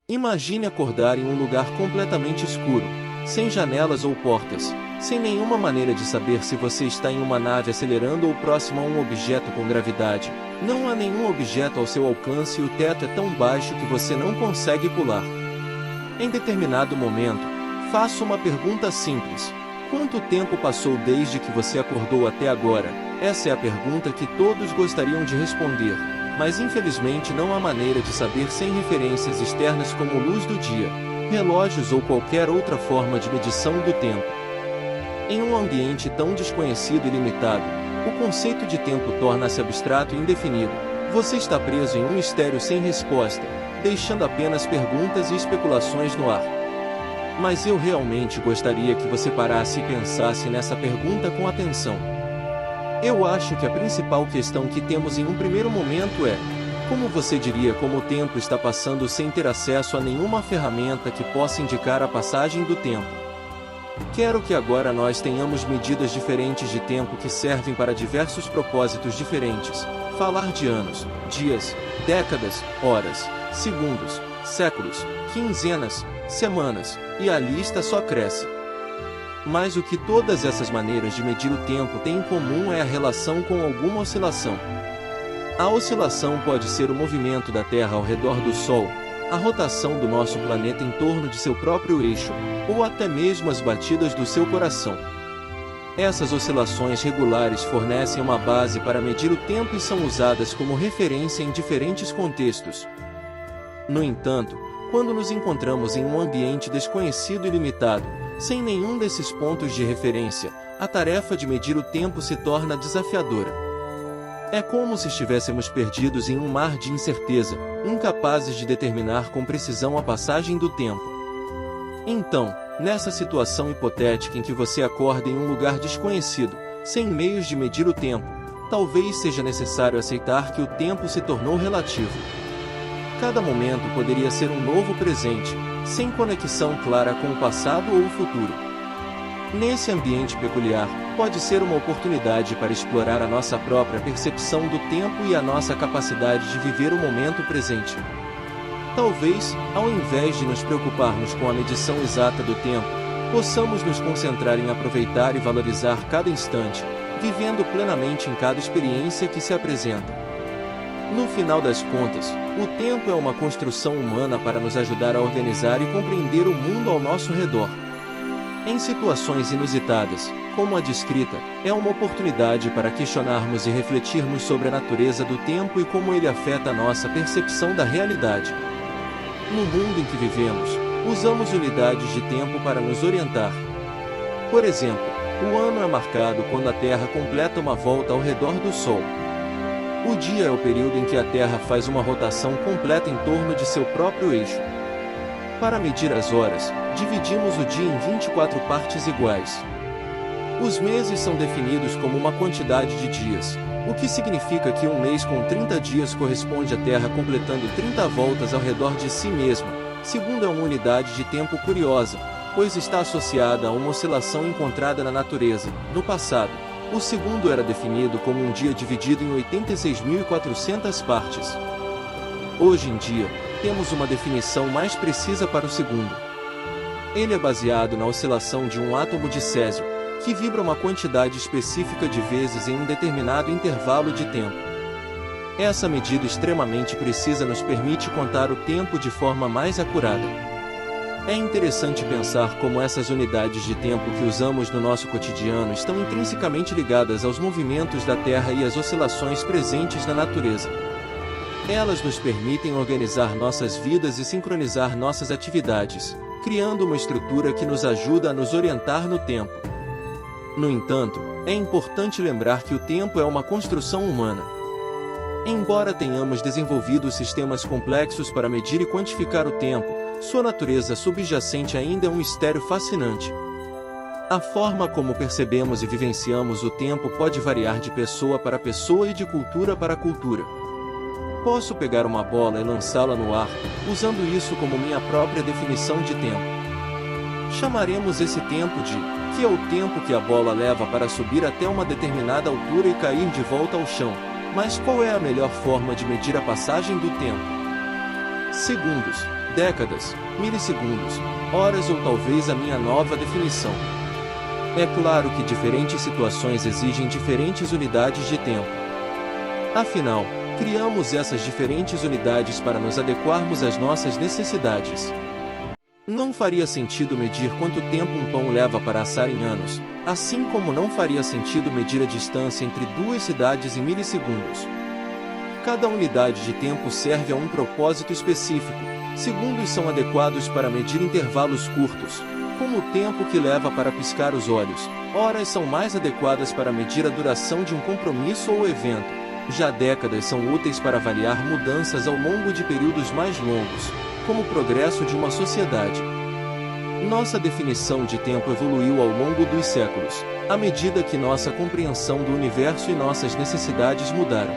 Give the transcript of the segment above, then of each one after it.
Imagine acordar em um lugar completamente escuro, sem janelas ou portas, sem nenhuma maneira de saber se você está em uma nave acelerando ou próximo a um objeto com gravidade. Não há nenhum objeto ao seu alcance e o teto é tão baixo que você não consegue pular. Em determinado momento, faça uma pergunta simples. Quanto tempo passou desde que você acordou até agora? Essa é a pergunta que todos gostariam de responder, mas infelizmente não há maneira de saber sem referências externas como luz do dia, relógios ou qualquer outra forma de medição do tempo. Em um ambiente tão desconhecido e limitado, o conceito de tempo torna-se abstrato e indefinido. Você está preso em um mistério sem resposta, deixando apenas perguntas e especulações no ar. Mas eu realmente gostaria que você parasse e pensasse nessa pergunta com atenção. Eu acho que a principal questão que temos em um primeiro momento é: como você diria como o tempo está passando sem ter acesso a nenhuma ferramenta que possa indicar a passagem do tempo? Quero que agora nós tenhamos medidas diferentes de tempo que servem para diversos propósitos diferentes. Falar de anos, dias, décadas, horas, segundos, séculos, quinzenas, semanas, e a lista só cresce. Mas o que todas essas maneiras de medir o tempo têm em comum é a relação com alguma oscilação. A oscilação pode ser o movimento da Terra ao redor do Sol, a rotação do nosso planeta em torno de seu próprio eixo, ou até mesmo as batidas do seu coração. Essas oscilações regulares fornecem uma base para medir o tempo e são usadas como referência em diferentes contextos. No entanto, quando nos encontramos em um ambiente desconhecido e limitado, sem nenhum desses pontos de referência, a tarefa de medir o tempo se torna desafiadora. É como se estivéssemos perdidos em um mar de incerteza, incapazes de determinar com precisão a passagem do tempo. Então, nessa situação hipotética em que você acorda em um lugar desconhecido, sem meios de medir o tempo, talvez seja necessário aceitar que o tempo se tornou relativo. Cada momento poderia ser um novo presente, sem conexão clara com o passado ou o futuro. Nesse ambiente peculiar, pode ser uma oportunidade para explorar a nossa própria percepção do tempo e a nossa capacidade de viver o momento presente. Talvez, ao invés de nos preocuparmos com a medição exata do tempo, possamos nos concentrar em aproveitar e valorizar cada instante, vivendo plenamente em cada experiência que se apresenta. No final das contas, o tempo é uma construção humana para nos ajudar a organizar e compreender o mundo ao nosso redor. Em situações inusitadas, como a descrita, é uma oportunidade para questionarmos e refletirmos sobre a natureza do tempo e como ele afeta a nossa percepção da realidade. No mundo em que vivemos, usamos unidades de tempo para nos orientar. Por exemplo, o ano é marcado quando a Terra completa uma volta ao redor do Sol. O dia é o período em que a Terra faz uma rotação completa em torno de seu próprio eixo. Para medir as horas, dividimos o dia em 24 partes iguais. Os meses são definidos como uma quantidade de dias, o que significa que um mês com 30 dias corresponde à Terra completando 30 voltas ao redor de si mesma. Segundo, é uma unidade de tempo curiosa, pois está associada a uma oscilação encontrada na natureza. No passado, o segundo era definido como um dia dividido em 86.400 partes. Hoje em dia, temos uma definição mais precisa para o segundo. Ele é baseado na oscilação de um átomo de césio, que vibra uma quantidade específica de vezes em um determinado intervalo de tempo. Essa medida extremamente precisa nos permite contar o tempo de forma mais acurada. É interessante pensar como essas unidades de tempo que usamos no nosso cotidiano estão intrinsecamente ligadas aos movimentos da Terra e às oscilações presentes na natureza. Elas nos permitem organizar nossas vidas e sincronizar nossas atividades, criando uma estrutura que nos ajuda a nos orientar no tempo. No entanto, é importante lembrar que o tempo é uma construção humana. Embora tenhamos desenvolvido sistemas complexos para medir e quantificar o tempo, sua natureza subjacente ainda é um mistério fascinante. A forma como percebemos e vivenciamos o tempo pode variar de pessoa para pessoa e de cultura para cultura. Posso pegar uma bola e lançá-la no ar, usando isso como minha própria definição de tempo. Chamaremos esse tempo de, que é o tempo que a bola leva para subir até uma determinada altura e cair de volta ao chão. Mas qual é a melhor forma de medir a passagem do tempo? Segundos, décadas, milissegundos, horas ou talvez a minha nova definição. É claro que diferentes situações exigem diferentes unidades de tempo. Afinal, criamos essas diferentes unidades para nos adequarmos às nossas necessidades. Não faria sentido medir quanto tempo um pão leva para assar em anos, assim como não faria sentido medir a distância entre duas cidades em milissegundos. Cada unidade de tempo serve a um propósito específico. Segundos são adequados para medir intervalos curtos, como o tempo que leva para piscar os olhos. Horas são mais adequadas para medir a duração de um compromisso ou evento. Já décadas são úteis para avaliar mudanças ao longo de períodos mais longos, como o progresso de uma sociedade. Nossa definição de tempo evoluiu ao longo dos séculos, à medida que nossa compreensão do universo e nossas necessidades mudaram.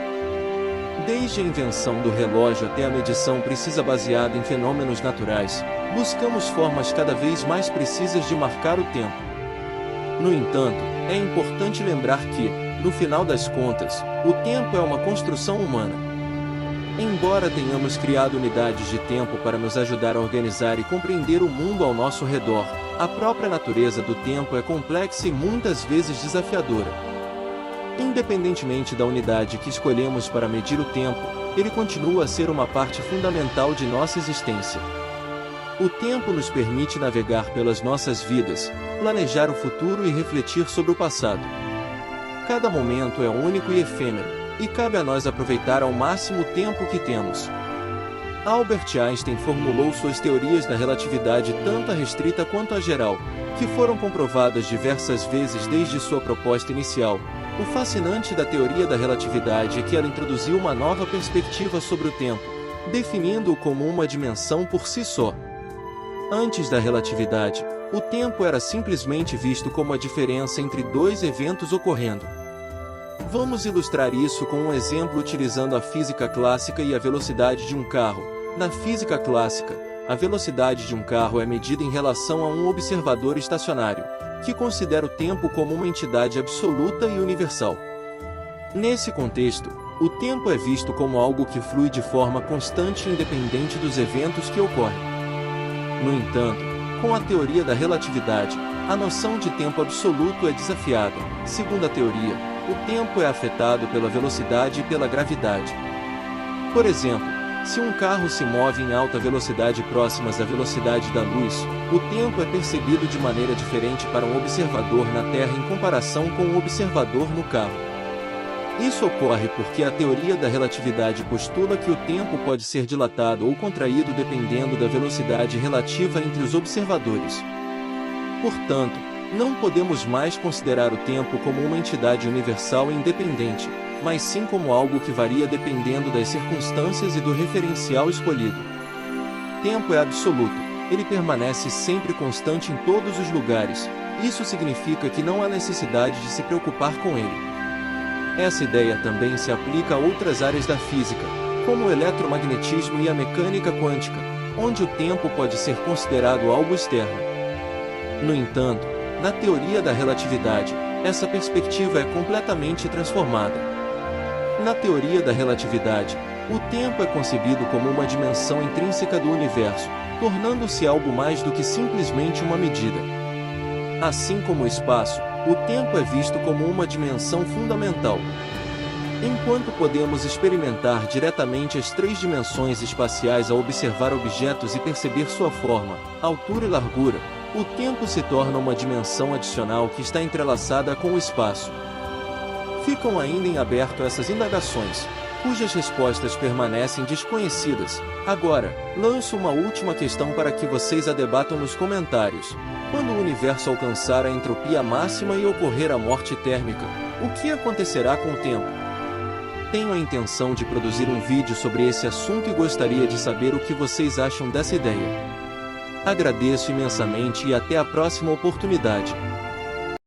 Desde a invenção do relógio até a medição precisa baseada em fenômenos naturais, buscamos formas cada vez mais precisas de marcar o tempo. No entanto, é importante lembrar que, no final das contas, o tempo é uma construção humana. Embora tenhamos criado unidades de tempo para nos ajudar a organizar e compreender o mundo ao nosso redor, a própria natureza do tempo é complexa e muitas vezes desafiadora. Independentemente da unidade que escolhemos para medir o tempo, ele continua a ser uma parte fundamental de nossa existência. O tempo nos permite navegar pelas nossas vidas, planejar o futuro e refletir sobre o passado. Cada momento é único e efêmero, e cabe a nós aproveitar ao máximo o tempo que temos. Albert Einstein formulou suas teorias da relatividade tanto a restrita quanto a geral, que foram comprovadas diversas vezes desde sua proposta inicial. O fascinante da teoria da relatividade é que ela introduziu uma nova perspectiva sobre o tempo, definindo-o como uma dimensão por si só. Antes da relatividade, o tempo era simplesmente visto como a diferença entre dois eventos ocorrendo. Vamos ilustrar isso com um exemplo utilizando a física clássica e a velocidade de um carro. Na física clássica, a velocidade de um carro é medida em relação a um observador estacionário, que considera o tempo como uma entidade absoluta e universal. Nesse contexto, o tempo é visto como algo que flui de forma constante e independente dos eventos que ocorrem. No entanto, com a teoria da relatividade, a noção de tempo absoluto é desafiada. Segundo a teoria, o tempo é afetado pela velocidade e pela gravidade. Por exemplo, se um carro se move em alta velocidade próximas à velocidade da luz, o tempo é percebido de maneira diferente para um observador na Terra em comparação com um observador no carro. Isso ocorre porque a teoria da relatividade postula que o tempo pode ser dilatado ou contraído dependendo da velocidade relativa entre os observadores. Portanto, não podemos mais considerar o tempo como uma entidade universal e independente, mas sim como algo que varia dependendo das circunstâncias e do referencial escolhido. Tempo é absoluto, ele permanece sempre constante em todos os lugares. Isso significa que não há necessidade de se preocupar com ele. Essa ideia também se aplica a outras áreas da física, como o eletromagnetismo e a mecânica quântica, onde o tempo pode ser considerado algo externo. No entanto, na teoria da relatividade, essa perspectiva é completamente transformada. Na teoria da relatividade, o tempo é concebido como uma dimensão intrínseca do universo, tornando-se algo mais do que simplesmente uma medida. Assim como o espaço, o tempo é visto como uma dimensão fundamental. Enquanto podemos experimentar diretamente as três dimensões espaciais ao observar objetos e perceber sua forma, altura e largura, o tempo se torna uma dimensão adicional que está entrelaçada com o espaço. Ficam ainda em aberto essas indagações, cujas respostas permanecem desconhecidas. Agora, lanço uma última questão para que vocês a debatam nos comentários. Quando o universo alcançar a entropia máxima e ocorrer a morte térmica, o que acontecerá com o tempo? Tenho a intenção de produzir um vídeo sobre esse assunto e gostaria de saber o que vocês acham dessa ideia. Agradeço imensamente e até a próxima oportunidade.